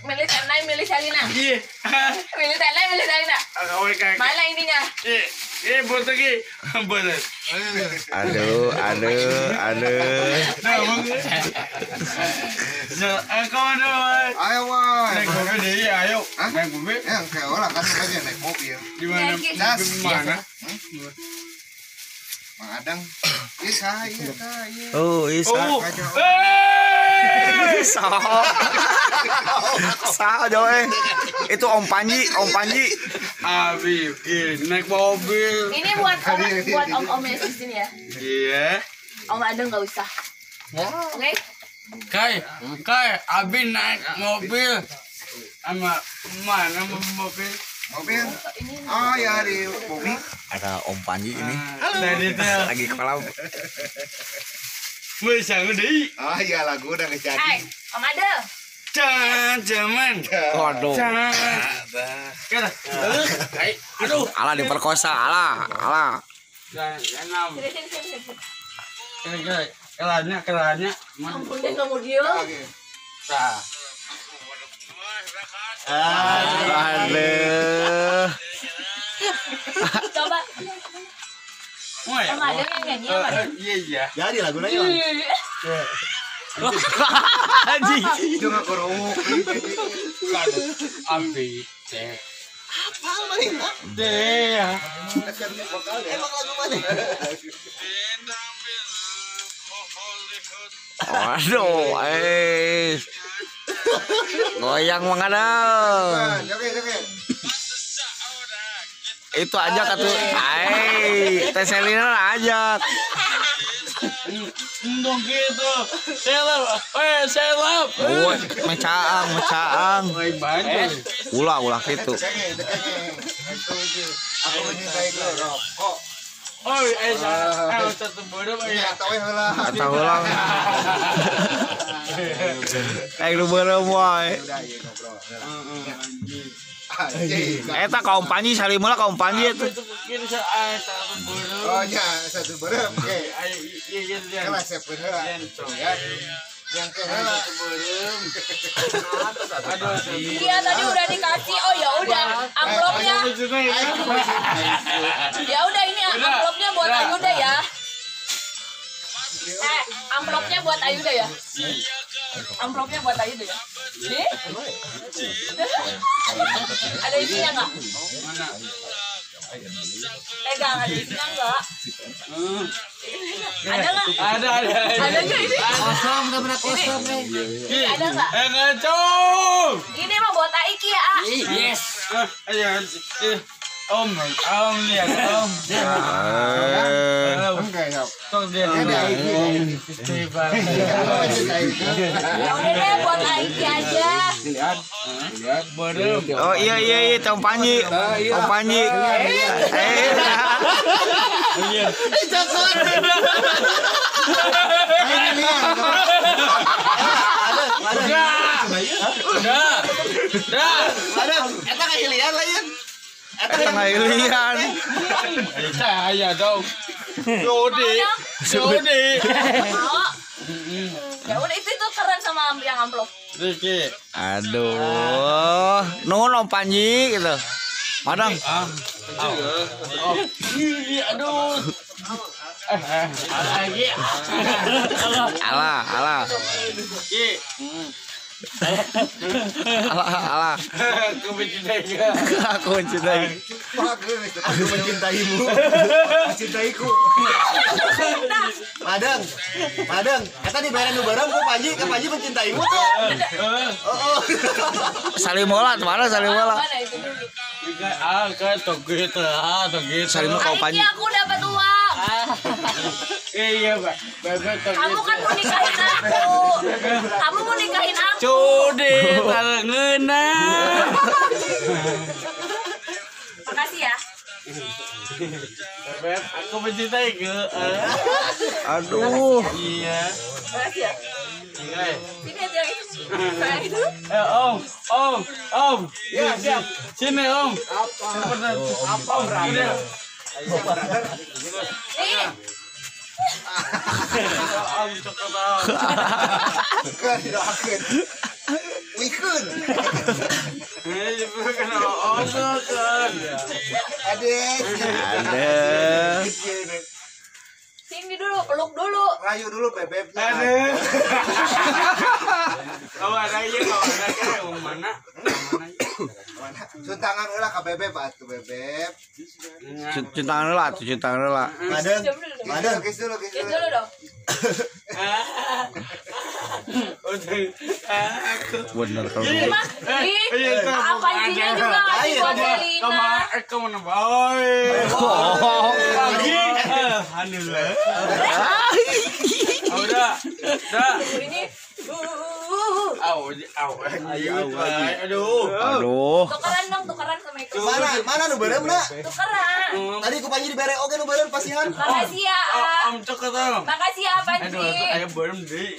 Milih Tenai, milih Salina. Iya. Milih Tenai, milih Salina. Mana ininya? Buat lagi. Buat. Aduh. Kawan dong. Ayo, wah. Naik mobil deh, ayo. Naik mobil. Yang kayak orang kan aja naik mobil. Gimana? Gimana? Mang Adang. Saya. Oh, Isa. Sah Joy. Itu Om Panji. Abi, naik mobil. Ini buat om-om yang di sini ya. Iya. Om Adang nggak usah. Oke? Kai, Abi naik mobil. Sama mana mobil? Mobil. Oh ya di bumi. Ada Om Panji ini. Tadi tuh Lagi ke kolam. bisa ngedi. Oh iya lagu udah Hai, jadi. Om Adang. Jangan. Waduh. Kira. Aduh. Alah diperkosa, alah. Jangan. Sini. Kelanya. Ampun deh kamu dia. Nah. Aduh. Coba. Om Adang yang nyanyi Om Adang. Iya. Jadi lagu nanya. Anjing. Itu nggak korok. Abi. Apa main? Deh. Emang lagu mana? Waduh, goyang mengadang. Oke. Itu ajak atuh. Teh Selina ajak. Dong gitu. Selap. Oh, mecaang. Ulah gitu. Aku mencintai rokok. Satu bodoh Iya, tahu heula. Kata ulang. Kayak lu beureuh wae. Udah ieu ngobrol. Anjing. Eta kaum Panji salimula kaum Panji itu. Satu bodoh. Oh nya satu berem. Oke. Iya. Kelas sepeuh heula. Ya. Yang ke heula. Iya tadi udah dikasih. Oh ya udah, amplopnya. Ya udah ini amplopnya buat Ayuda ya. Amplopnya buat Ayuda ya. Amplopnya buat Ayuda ya. Nih. Ada isinya nggak? Pegang ada isinya nggak? Ada nggak? Ada. Ada nggak ini? Kosong, benar kosong nih. Ini ada nggak? Ngacung. Ini mah buat Aiki ya. Yes. Ayo. Om lihat Om. Enggak ya. Tok dia. Ya udah deh buat Aiki aja. Lihat bodoh. Oh iya Om Panji. Om Panji. Udah. Eta kahilian lain. Eta ngahilian. Saya dong. Jodi. Mau? Ya udah itu keren sama yang amplop. Riki. Aduh. Nuhun Om Panji gitu. Madang. Aduh. Lagi. Alah. Alah. Aku mencintai kau. Aku mencintai. Aku mencintaimu. Mencintaiku. Madang. Eta dibayar nu bareng ku Panji, ka Panji mencintaimu tuh. Oh. Salimola mana Salimola? Mana itu dulu? Kan toget. Salimola kau Panji. Aiki aku dapat uang. Iya, Pak. Kamu kan mau nikahin aku. Kamu mau nikahin aku. Jodi, tarengeuna. Makasih ya. Beb, aku mencintai ke. Aduh. Iya. Makasih ya. Ini aja itu. Kayak itu. Om. Ya, siap. Sini, Om. Apa? Nih. Om cokot om. Wikun. Ini bukan om cokot. Ada. Sini dulu, peluk dulu. Rayu dulu bebek. Aduh. Kalau ada aja, kalau ada kayak mana? Cuci tangan ulah ka bebek atuh bebek. Cuci tangan lah, cuci tangan lah. Madeng. Jam dulu dong. Madeng kis dulu. Kiss dulu dong. Bener kalau Ini mah, apa isinya juga ngasih buat Selina. Kemana boy? Lagi. Alhamdulillah. Udah. Ini, Aduh. Aduh. tukeran dong, tukeran sama itu. Mana nu beureum na? Tukeran. Tadi ku Panji dibere oge nu beureum pasihan. Makasih ya, Om cokot om. makasih ya Panji. Aduh, ayam belum deh.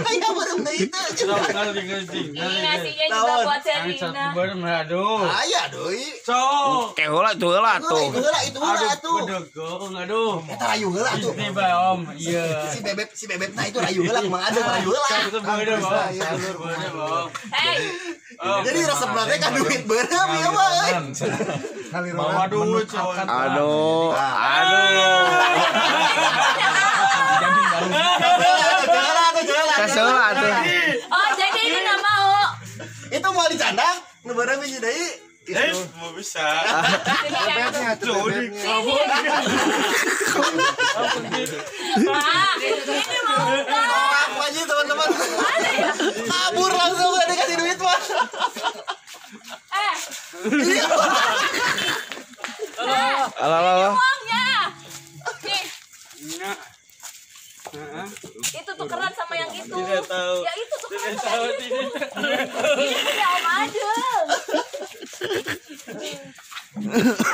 Aya beureum deui teh. Ini nasinya juga buat Selina. Belum aduh. Aya deui. Sok. Kayak heula tuh heula tuh. Itu heula atuh. Bedogong, aduh. Eta rayu heula atuh. Ini ba om, iya. Si bebek nah itu rayu heula kumaha ada rayu heula. Itu bener om. Bener om. Hei, Jadi resep teh ka duit beureum ieu mah. Bawa duit cowok. Aduh. Tes heula tuh. oh jadi ini nggak mau. Itu mau dicandang nu beureum hiji deui. Mau bisa. Sini ya. Jodi. Nah, ini mau nggak? Aku aja teman-teman. Ada ya? Kabur langsung gak dikasih duit mah. Alah. Uangnya. Nih, itu tukeran sama yang itu. Tidak tahu. Ya itu tukeran Tidak sama tahu, yang itu. tidak tahu. Ini punya Om Adel.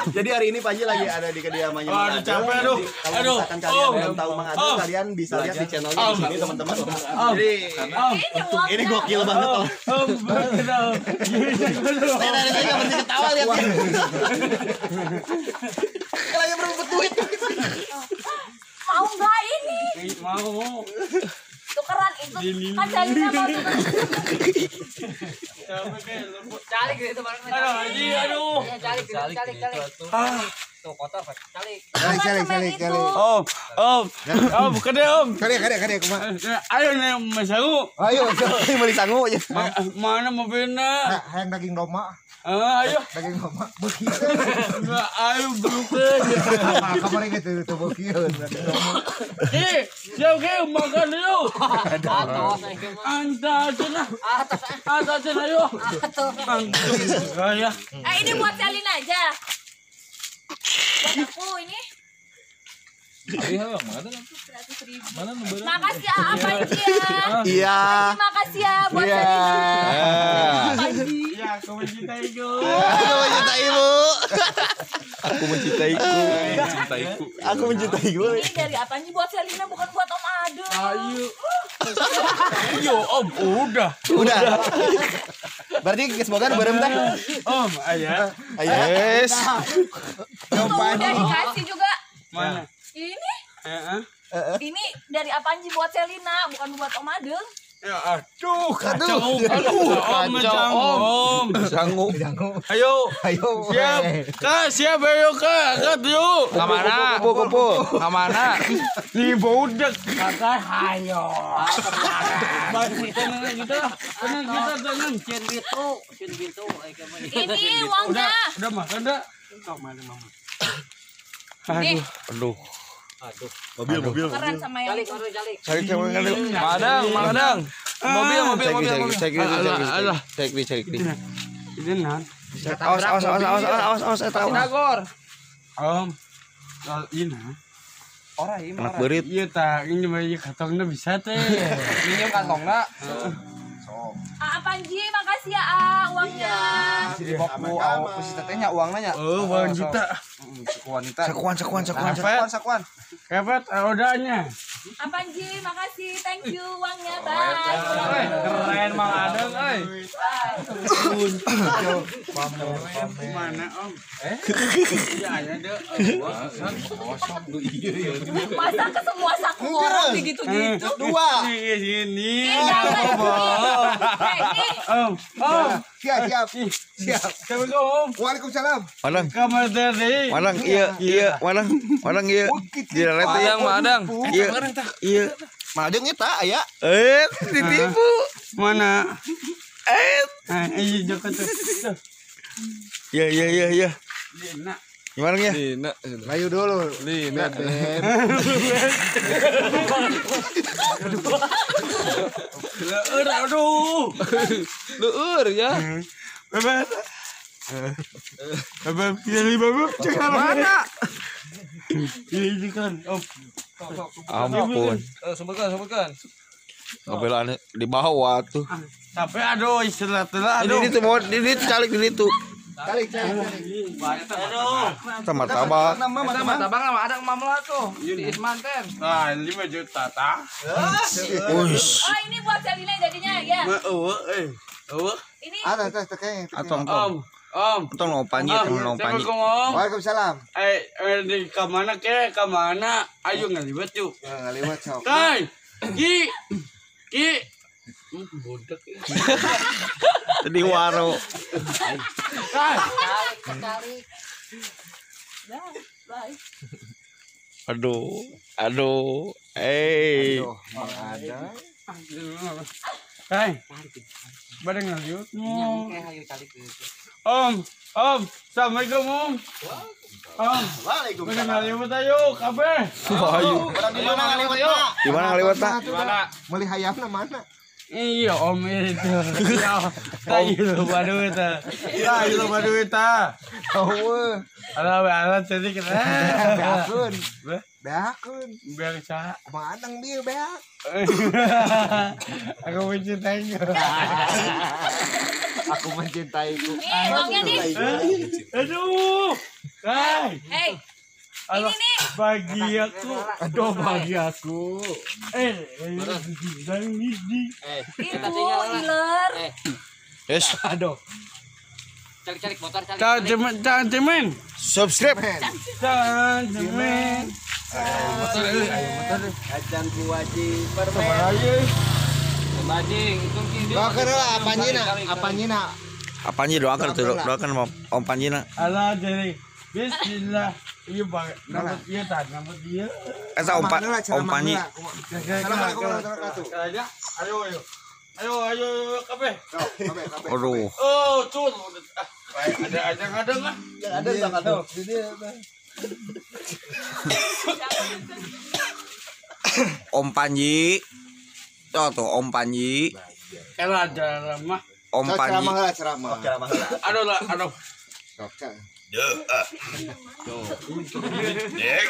Jadi hari ini Panji lagi ada di kediamannya Oh, Mang aduh, Adel. capek, aduh. Kalau Aduh. misalkan kalian belum tahu Mang Adel, Oh. kalian bisa lihat di channelnya di sini teman-teman. Om. Jadi Ini uangnya. ini gokil banget om. Om, betul. Saya dari tadi nggak berhenti ketawa lihat dia. Kalian berebut duit. Mau nggak ini? Mau. Tukeran itu kan Selina mau tukeran. Capek kayak lembut. Calik gitu bareng. Aduh, Haji, aduh. Ya, calik. Tuh kotor, calik. Calik. Om, bukan deh om. Kade kumaha. Ayo nih, Mas Aku. Ayo, Ini mau disanggu ya. Mana mobilnya? hayang daging domba. Ayo. Daging domba beuki. Ayo bukan. Kamari gitu tuh beuki daging domba. Siapa ke makan yuk? Anta cina. Atas cina yuk. Ya. Ini buat Selina aja. Buat aku ini. 100.000. Makasih ya apa aja ya. Iya. Terima kasih ya buat Selina. Panji. Ya, aku mencintaiku. Aku mencintaimu. Aku mencintaiku. Aku mencintaiku. Ini dari apa nih buat Selina bukan buat Om Adel. Ayo. Ayo, Om, udah. Berarti semoga beureum teh. Om, ayah. Yes. Tuh udah dikasih juga. Mana? Ini Heeh. ini dari Apanji buat Selina bukan buat Om Adel. Ya, aduh, kacau. Om. Sanggup. Ayo. Siap. Eh. Kak, siap ayo, Kak. Kak, yuk. Kemana? Kupu. Kemana? Di budak. Kakak, ayo. Tenang kita. Tenang. Ini uangnya. Udah makan dah. Mana mama? Nih, Aduh. Mobil. keren sama yang itu. Cari. Madang. Mobil. Cek. Ini nan. Awas. Om. Ini. Anak berit. Iya tak, ini mah kantongnya bisa teh. Minjem kantongna. Apanji makasih ya uangnya. Di baku ku si tetehnya uangna nya. Oh, 1 juta. Wanita. Sakuan. Sakuan. Kepet, rodanya. Panji, makasih, thank you uangnya, bye. Keren Mang Adeng, euy. Mana Om? Iya aya deh. Masa ke semua saku orang gitu-gitu. Dua. Ini. Om. Siap. Assalamualaikum Om. Waalaikumsalam. Madang. Kamar dari. Madang iya, Madang iya. Di rete yang Madang. Iya. Madeng eta aya. Ditipu. Mana? Iya Joko tuh. Iya. Dina. Gimana ya? Layu dulu. Lina. Aduh. Leur ya. Bebek. Bebek pilih bebek. Mana? Ini kan Om. Ampun. Sebutkan. Ngobelan di bawah tuh. Tapi aduh istilah-istilah aduh. Ini tuh mau ini tuh calik ini tuh. Calik. Aduh. Martabak. Martabak nama ada mamla tuh. Di Ismanten. Nah, 5 juta tah. Uish. Oh, ini buat Selina jadinya, ya. Ini Ada kayaknya. Om. Tong mau panji, tong mau panji. Assalamualaikum Om. Waalaikumsalam. Di kamana ke? Kamana? Ayo ngaliwat yuk. Ngaliwat sok. Kai. Ki. Bodoh. Di waro. Kai. sekali. Dah, bye. Aduh. Mang ada. Kai. Bareng ngaliwat mo. Om. Assalamualaikum Om. Om. Waalaikumsalam. Bareng ngaliwat ayo kabeh. Ayo. Orang di mana ngaliwat yuk? Di mana ngaliwat tak? Meli hayamna mana? Iya Om itu. Ayo baru itu. Oh, Ala jadi kena. beakun. Biar cah. Madang dia beak. Aku mencintainya. Aku mencintaiku. Nih, uangnya nih. Aduh. Kai. Hey, Alah, ini nih. bagi aku. Aduh, bagi aku. Dan ini. Itu dealer. Yes. Aduh. Calik motor calik. Jangan cemen. Subscribe. Jangan cemen. Acan kuaci permen. Sabar aja. Bajing, itu dia. Doakan lah apanyina. Apanya doakan tuh, doakan Om Panjina. Allah jadi. Bismillah. Iya bang. Nama dia tak nama dia. Eta Om Panji. Assalamualaikum warahmatullahi wabarakatuh. Ayo kabeh. Aduh. Oh, tuh. Ada nggak? Ada enggak ada. Om Panji. Tuh Om Panji. Kalau ada mah. Om Panji. Ceramah. Aduh. Dek.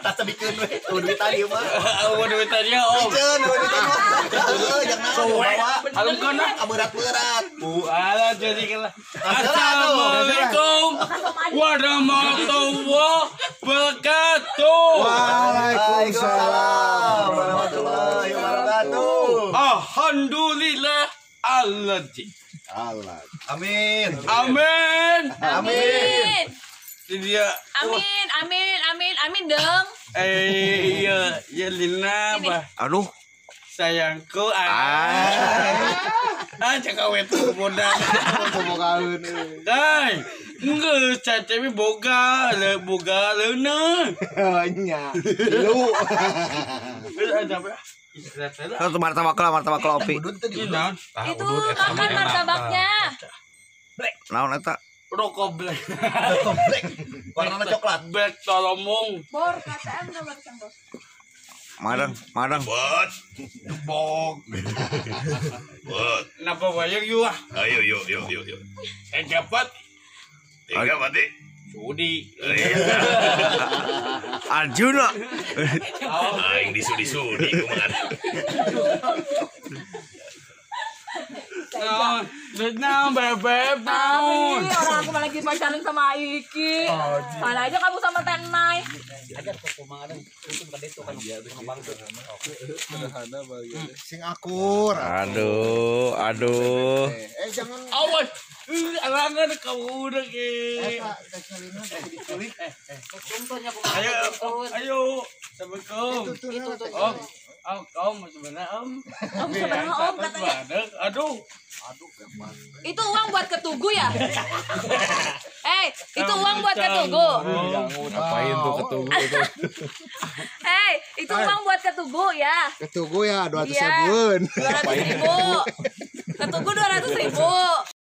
Tak sebikeun we. Tuh duit tadi mah. Aduh duit tadi Om. Ceun duit tadi mah. Jangan bawa. Alum kana. Berat. Ala jadi kala. Assalamualaikum warahmatullahi wabarakatuh. Waalaikumsalam warahmatullahi wabarakatuh. Alhamdulillah alladzi. Amin. Amin. Amin. Dia. Amin dong. Iya Lina bah. Aduh. Sayangku cakap itu bodoh. Dai, enggak cacewi boga leuna. Nya. Lu. Ada apa? Satu martabak opi. Itu makan martabaknya. Naon eta? Rokok black. Warna coklat. Black tolomong. Bor KTM nomor sambal. Madang. Bog. Napa bayar yuk ah? Ayo, yuk. Cepat. Tiga mati. Sudi. Arjuna. Aing disudi-sudi kumaha. Nah, bebek Tapi orang aku lagi pacaran sama Iki. Mana aja kamu sama Tenai. Sing akur. Aduh. Jangan. awas. Alangan kamu udah ke. Ayo. Assalamualaikum. Om sebenarnya om. Om sebenarnya om katanya. Aduh. Itu uang buat ketugu ya? Itu uang buat ketugu. Ngapain tuh ketugu itu? Itu uang buat ketugu ya? Ketugu ya 200 Iya. ribuan. 200.000. Ketugu 200.000.